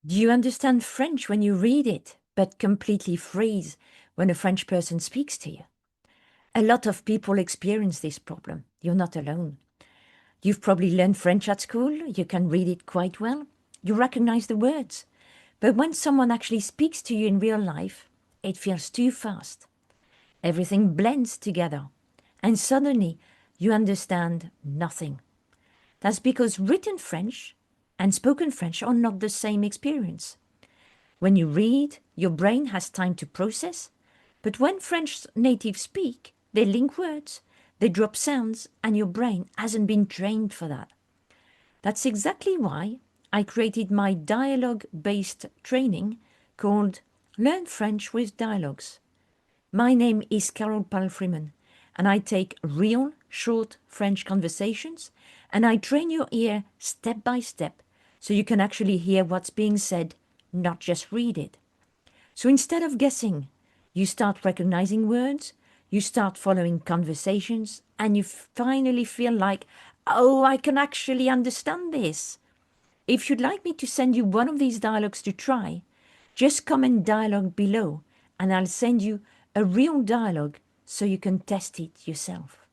Do you understand French when you read it, but completely freeze when a French person speaks to you? A lot of people experience this problem. You're not alone. You've probably learned French at school. You can read it quite well. You recognize the words. But when someone actually speaks to you in real life, it feels too fast. Everything blends together. And suddenly, you understand nothing. That's because written French and spoken French are not the same experience. When you read, your brain has time to process, but when French natives speak, they link words, they drop sounds, and your brain hasn't been trained for that. That's exactly why I created my dialogue-based training called Learn French with Dialogues. My name is Carol Palfreeman, and I take real, short French conversations, and I train your ear step by step so you can actually hear what's being said, not just read it. So instead of guessing, you start recognizing words, you start following conversations, and you finally feel like, oh, I can actually understand this. If you'd like me to send you one of these dialogues to try, just comment dialogue below and I'll send you a real dialogue so you can test it yourself.